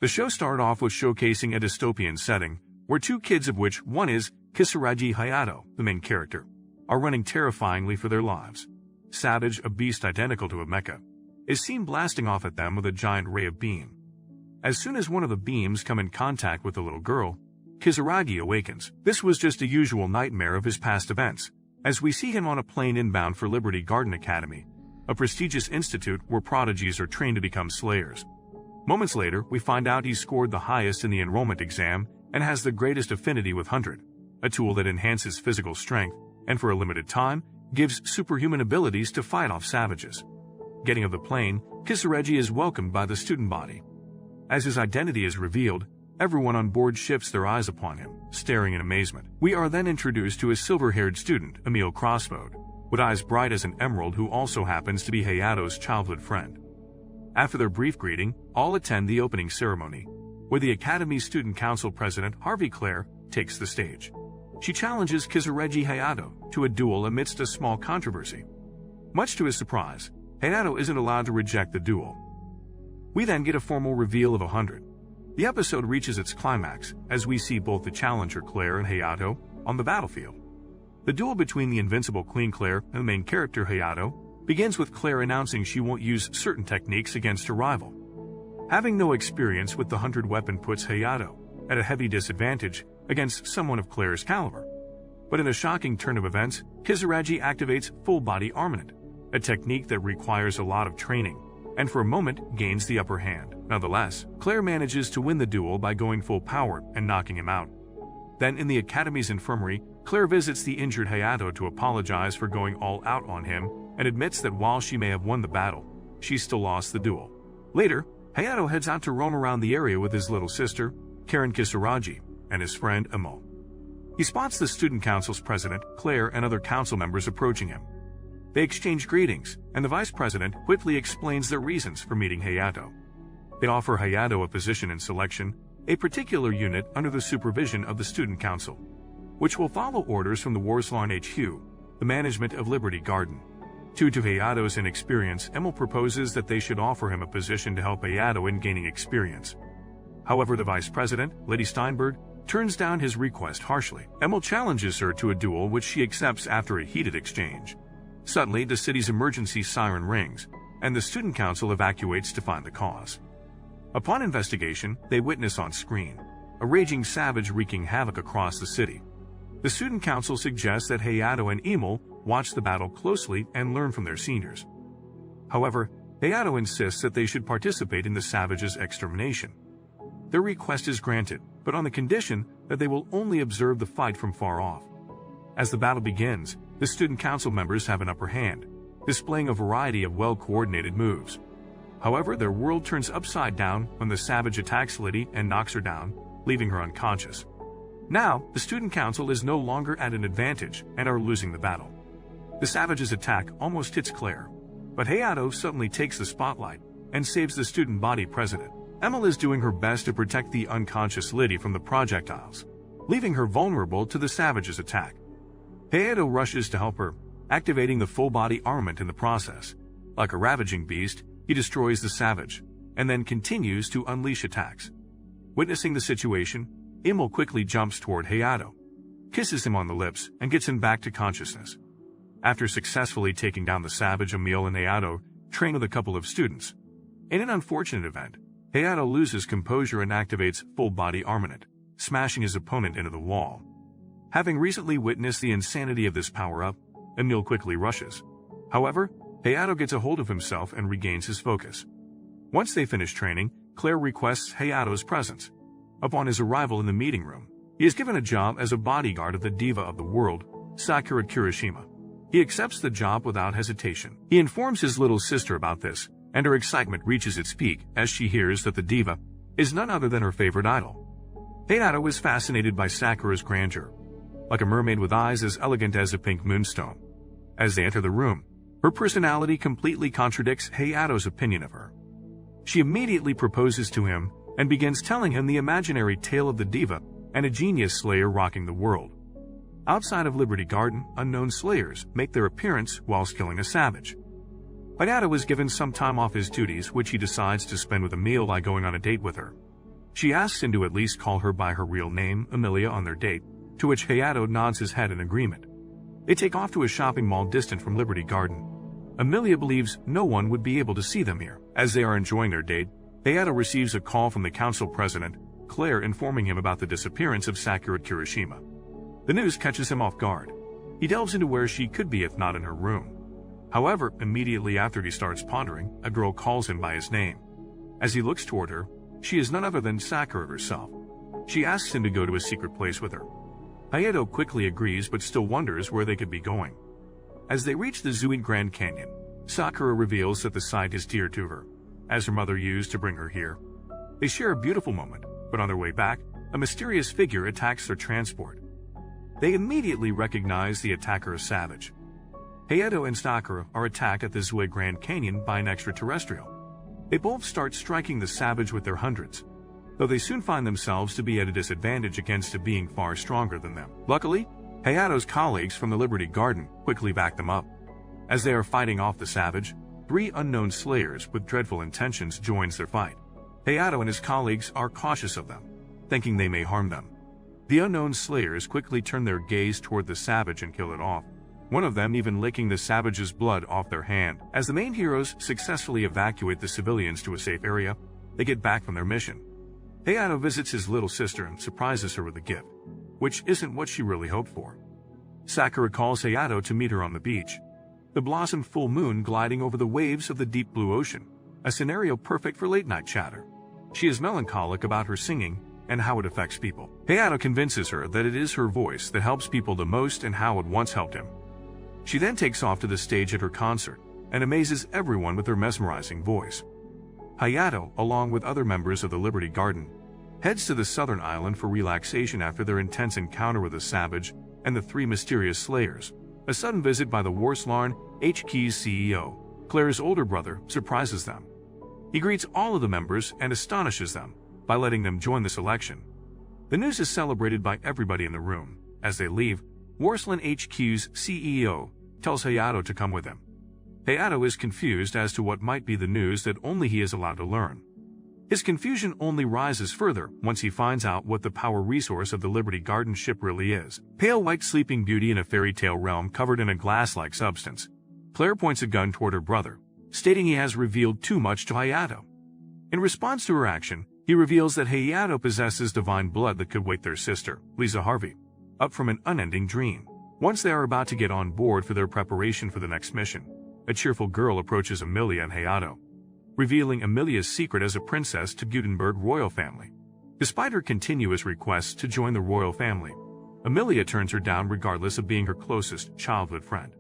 The show started off with showcasing a dystopian setting, where two kids, of which one is Kisaragi Hayato, the main character, are running terrifyingly for their lives. Savage, a beast identical to a mecha, is seen blasting off at them with a giant ray of beam. As soon as one of the beams come in contact with the little girl, Kisaragi awakens. This was just a usual nightmare of his past events, as we see him on a plane inbound for Liberty Garden Academy, a prestigious institute where prodigies are trained to become slayers. Moments later, we find out he scored the highest in the enrollment exam and has the greatest affinity with 100, a tool that enhances physical strength and for a limited time gives superhuman abilities to fight off savages. Getting off the plane, Kisaragi is welcomed by the student body. As his identity is revealed, everyone on board shifts their eyes upon him, staring in amazement. We are then introduced to a silver-haired student, Emile Crossford, with eyes bright as an emerald, who also happens to be Hayato's childhood friend. After their brief greeting, all attend the opening ceremony, where the Academy's Student Council President, Harvey Claire, takes the stage. She challenges Kisaragi Hayato to a duel amidst a small controversy. Much to his surprise, Hayato isn't allowed to reject the duel. We then get a formal reveal of 100. The episode reaches its climax as we see both the challenger Claire and Hayato on the battlefield. The duel between the invincible Queen Claire and the main character Hayato begins with Claire announcing she won't use certain techniques against her rival. Having no experience with the 100 weapon puts Hayato at a heavy disadvantage against someone of Claire's caliber. But in a shocking turn of events, Kisaragi activates full-body armament, a technique that requires a lot of training, and for a moment gains the upper hand. Nonetheless, Claire manages to win the duel by going full power and knocking him out. Then in the Academy's infirmary, Claire visits the injured Hayato to apologize for going all out on him and admits that while she may have won the battle, she still lost the duel. Later, Hayato heads out to roam around the area with his little sister, Karen Kisaragi, and his friend Emile. He spots the student council's president, Claire, and other council members approaching him. They exchange greetings, and the vice president quickly explains their reasons for meeting Hayato. They offer Hayato a position in selection, a particular unit under the supervision of the student council, which will follow orders from the Warslawn HQ, the management of Liberty Garden. Due to Hayato's inexperience, Emile proposes that they should offer him a position to help Hayato in gaining experience. However, the vice president, Lady Steinberg, turns down his request harshly. Emile challenges her to a duel, which she accepts after a heated exchange. Suddenly, the city's emergency siren rings, and the student council evacuates to find the cause. Upon investigation, they witness on screen a raging savage wreaking havoc across the city. The student council suggests that Hayato and Emile watch the battle closely and learn from their seniors. However, Hayato insists that they should participate in the savage's extermination. Their request is granted, but on the condition that they will only observe the fight from far off. As the battle begins, the student council members have an upper hand, displaying a variety of well-coordinated moves. However, their world turns upside down when the savage attacks Lady and knocks her down, leaving her unconscious. Now, the student council is no longer at an advantage and are losing the battle. The savage's attack almost hits Claire, but Hayato suddenly takes the spotlight and saves the student body president. Emile is doing her best to protect the unconscious Lady from the projectiles, leaving her vulnerable to the savage's attack. Hayato rushes to help her, activating the full-body armament in the process. Like a ravaging beast, he destroys the savage, and then continues to unleash attacks. Witnessing the situation, Emile quickly jumps toward Hayato, kisses him on the lips, and gets him back to consciousness. After successfully taking down the savage, Emile and Hayato train with a couple of students. In an unfortunate event, Hayato loses composure and activates full-body armament, smashing his opponent into the wall. Having recently witnessed the insanity of this power-up, Emile quickly rushes. However, Hayato gets a hold of himself and regains his focus. Once they finish training, Claire requests Hayato's presence. Upon his arrival in the meeting room, he is given a job as a bodyguard of the diva of the world, Sakura Kirishima. He accepts the job without hesitation. He informs his little sister about this, and her excitement reaches its peak as she hears that the diva is none other than her favorite idol. Hayato is fascinated by Sakura's grandeur, like a mermaid with eyes as elegant as a pink moonstone. As they enter the room, her personality completely contradicts Hayato's opinion of her. She immediately proposes to him and begins telling him the imaginary tale of the diva and a genius slayer rocking the world. Outside of Liberty Garden, unknown slayers make their appearance whilst killing a savage. Hayato is given some time off his duties, which he decides to spend with Emile by going on a date with her. She asks him to at least call her by her real name, Emilia, on their date, to which Hayato nods his head in agreement. They take off to a shopping mall distant from Liberty Garden. Emilia believes no one would be able to see them here. As they are enjoying their date, Hayato receives a call from the council president, Claire, informing him about the disappearance of Sakura Kirishima. The news catches him off guard. He delves into where she could be if not in her room. However, immediately after he starts pondering, a girl calls him by his name. As he looks toward her, she is none other than Sakura herself. She asks him to go to a secret place with her. Hayato quickly agrees but still wonders where they could be going. As they reach the zoo in Grand Canyon, Sakura reveals that the site is dear to her, as her mother used to bring her here. They share a beautiful moment, but on their way back, a mysterious figure attacks their transport. They immediately recognize the attacker as Savage. Hayato and Sakura are attacked at the zoo at Grand Canyon by an extraterrestrial. They both start striking the Savage with their hundreds, though they soon find themselves to be at a disadvantage against a being far stronger than them. Luckily, Hayato's colleagues from the Liberty Garden quickly back them up. As they are fighting off the Savage, 3 unknown slayers with dreadful intentions joins their fight. Hayato and his colleagues are cautious of them, thinking they may harm them. The unknown slayers quickly turn their gaze toward the Savage and kill it off, one of them even licking the Savage's blood off their hand. As the main heroes successfully evacuate the civilians to a safe area, they get back from their mission. Hayato visits his little sister and surprises her with a gift, which isn't what she really hoped for. Sakura calls Hayato to meet her on the beach, the blossomed full moon gliding over the waves of the deep blue ocean, a scenario perfect for late-night chatter. She is melancholic about her singing and how it affects people. Hayato convinces her that it is her voice that helps people the most and how it once helped him. She then takes off to the stage at her concert and amazes everyone with her mesmerizing voice. Hayato, along with other members of the Liberty Garden, heads to the southern island for relaxation after their intense encounter with the Savage and the 3 mysterious slayers. A sudden visit by the Warslarn, Ecchi's CEO, Claire's older brother, surprises them. He greets all of the members and astonishes them by letting them join the selection. The news is celebrated by everybody in the room. As they leave, Warslarn Ecchi's CEO tells Hayato to come with him. Hayato is confused as to what might be the news that only he is allowed to learn. His confusion only rises further once he finds out what the power resource of the Liberty Garden ship really is. Pale white sleeping beauty in a fairy tale realm covered in a glass-like substance. Claire points a gun toward her brother, stating he has revealed too much to Hayato. In response to her action, he reveals that Hayato possesses divine blood that could wake their sister, Lisa Harvey, up from an unending dream. Once they are about to get on board for their preparation for the next mission, a cheerful girl approaches Emilia and Hayato, revealing Emilia's secret as a princess to Gutenberg royal family. Despite her continuous requests to join the royal family, Emilia turns her down regardless of being her closest childhood friend.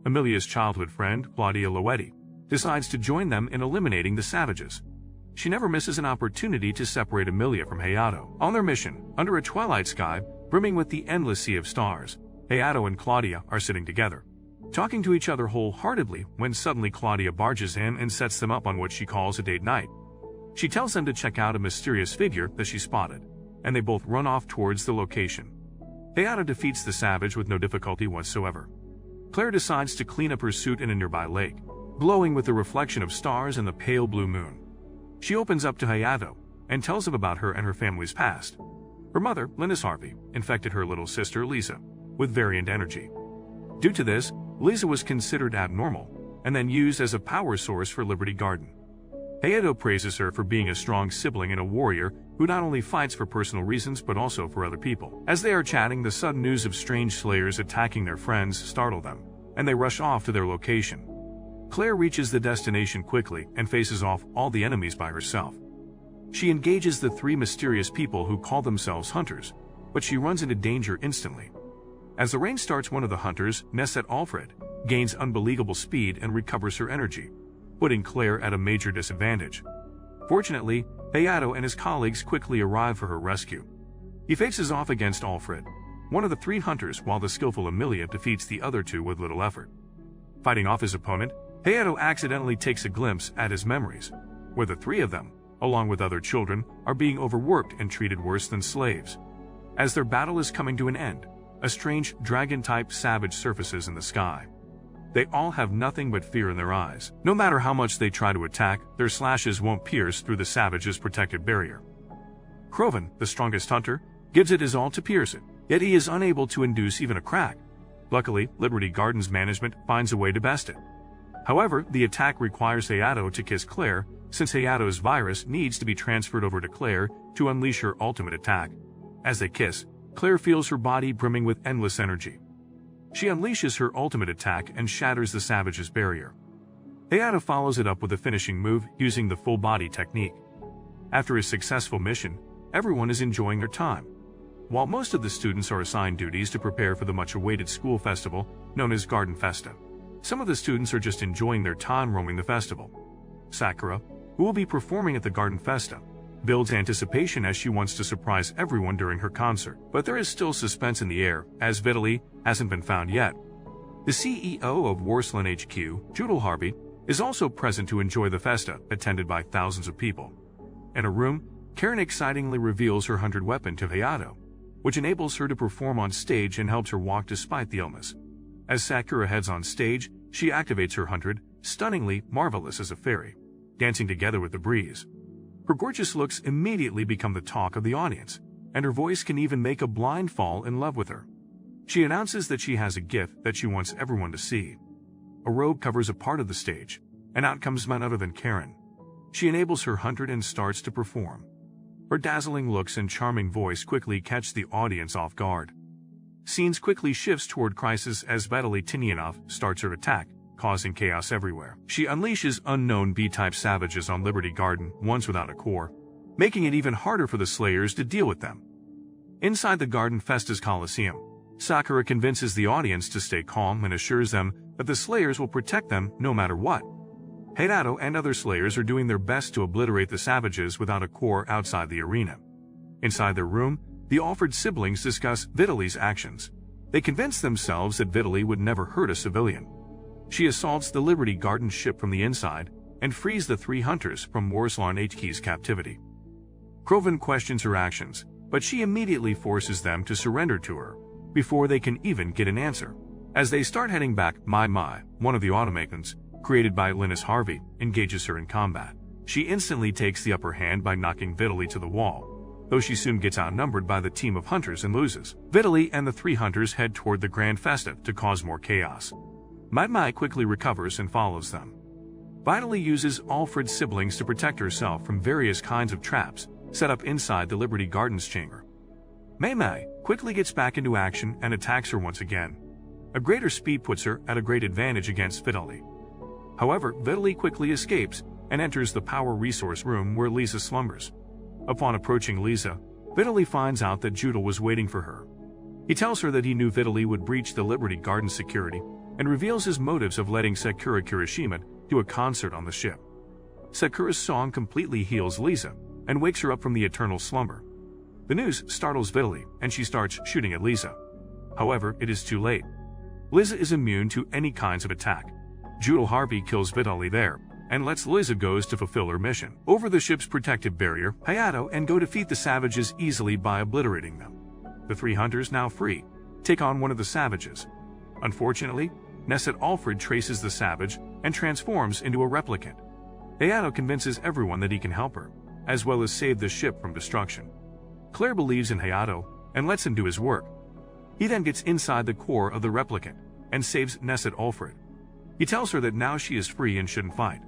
Emilia's childhood friend, Claudia Loetti, decides to join them in eliminating the Savages. She never misses an opportunity to separate Emilia from Hayato. On their mission, under a twilight sky brimming with the endless sea of stars, Hayato and Claudia are sitting together, talking to each other wholeheartedly when suddenly Claudia barges in and sets them up on what she calls a date night. She tells them to check out a mysterious figure that she spotted, and they both run off towards the location. Hayato defeats the Savage with no difficulty whatsoever. Claire decides to clean up her suit in a nearby lake, glowing with the reflection of stars and the pale blue moon. She opens up to Hayato and tells him about her and her family's past. Her mother, Linus Harvey, infected her little sister, Lisa, with variant energy. Due to this, Lisa was considered abnormal and then used as a power source for Liberty Garden. Hayato praises her for being a strong sibling and a warrior who not only fights for personal reasons but also for other people. As they are chatting, the sudden news of strange slayers attacking their friends startle them, and they rush off to their location. Claire reaches the destination quickly and faces off all the enemies by herself. She engages the 3 mysterious people who call themselves hunters, but she runs into danger instantly. As the rain starts, one of the hunters, Nesset Alfred, gains unbelievable speed and recovers her energy, putting Claire at a major disadvantage. Fortunately, Hayato and his colleagues quickly arrive for her rescue. He faces off against Alfred, one of the 3 hunters, while the skillful Emilia defeats the other 2 with little effort. Fighting off his opponent, Hayato accidentally takes a glimpse at his memories, where the 3 of them, along with other children, are being overworked and treated worse than slaves. As their battle is coming to an end, a strange dragon-type Savage surfaces in the sky. They all have nothing but fear in their eyes. No matter how much they try to attack, their slashes won't pierce through the Savage's protective barrier. Kroven, the strongest hunter, gives it his all to pierce it, yet he is unable to induce even a crack. Luckily, Liberty Garden's management finds a way to best it. However, the attack requires Hayato to kiss Claire, since Hayato's virus needs to be transferred over to Claire to unleash her ultimate attack. As they kiss, Claire feels her body brimming with endless energy. She unleashes her ultimate attack and shatters the savage's barrier. Hayato follows it up with a finishing move using the full-body technique. After a successful mission, everyone is enjoying their time. While most of the students are assigned duties to prepare for the much-awaited school festival known as Garden Festa, some of the students are just enjoying their time roaming the festival. Sakura, who will be performing at the Garden Festa, builds anticipation as she wants to surprise everyone during her concert, but there is still suspense in the air as Vitaly hasn't been found yet. The CEO of Warslan HQ, Claire Harvey, is also present to enjoy the festa, attended by thousands of people. In a room, Karen excitingly reveals her 100 weapon to Hayato, which enables her to perform on stage and helps her walk despite the illness. As Sakura heads on stage, she activates her 100, stunningly marvelous as a fairy, dancing together with the breeze. Her gorgeous looks immediately become the talk of the audience, and her voice can even make a blind fall in love with her. She announces that she has a gift that she wants everyone to see. A robe covers a part of the stage, and out comes none other than Karen. She enables her 100 and starts to perform. Her dazzling looks and charming voice quickly catch the audience off guard. Scenes quickly shifts toward crisis as Vitaly Tinianov starts her attack, causing chaos everywhere. She unleashes unknown B-type savages on Liberty Garden, ones without a core, making it even harder for the Slayers to deal with them. Inside the Garden Festa's Coliseum, Sakura convinces the audience to stay calm and assures them that the Slayers will protect them no matter what. Hayato and other Slayers are doing their best to obliterate the savages without a core outside the arena. Inside their room, the Alfred siblings discuss Vitaly's actions. They convince themselves that Vitaly would never hurt a civilian. She assaults the Liberty Garden ship from the inside and frees the 3 hunters from Warslan HQ's captivity. Kroven questions her actions, but she immediately forces them to surrender to her before they can even get an answer. As they start heading back, Mai, one of the automatons, created by Linus Harvey, engages her in combat. She instantly takes the upper hand by knocking Vitaly to the wall, though she soon gets outnumbered by the team of hunters and loses. Vitaly and the 3 hunters head toward the Grand Festa to cause more chaos. Mai quickly recovers and follows them. Vitaly uses Alfred's siblings to protect herself from various kinds of traps set up inside the Liberty Gardens chamber. Mai quickly gets back into action and attacks her once again. A greater speed puts her at a great advantage against Vitaly. However, Vitaly quickly escapes and enters the power resource room where Lisa slumbers. Upon approaching Lisa, Vitaly finds out that Judel was waiting for her. He tells her that he knew Vitaly would breach the Liberty Garden security and reveals his motives of letting Sakura Kirishima do a concert on the ship. Sakura's song completely heals Lisa and wakes her up from the eternal slumber. The news startles Vitaly and she starts shooting at Lisa. However, it is too late. Lisa is immune to any kinds of attack. Claire Harvey kills Vitaly there and lets Lisa go to fulfill her mission over the ship's protective barrier, Hayato, and go defeat the savages easily by obliterating them. The 3 hunters, now free, take on one of the savages. Unfortunately, Nesset Alfred traces the savage and transforms into a replicant. Hayato convinces everyone that he can help her, as well as save the ship from destruction. Claire believes in Hayato and lets him do his work. He then gets inside the core of the replicant and saves Nesset Alfred. He tells her that now she is free and shouldn't fight.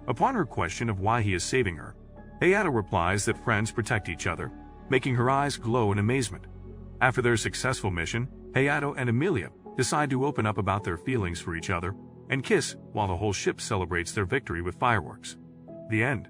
Upon her question of why he is saving her, Hayato replies that friends protect each other, making her eyes glow in amazement. After their successful mission, Hayato and Emilia decide to open up about their feelings for each other and kiss while the whole ship celebrates their victory with fireworks. The end.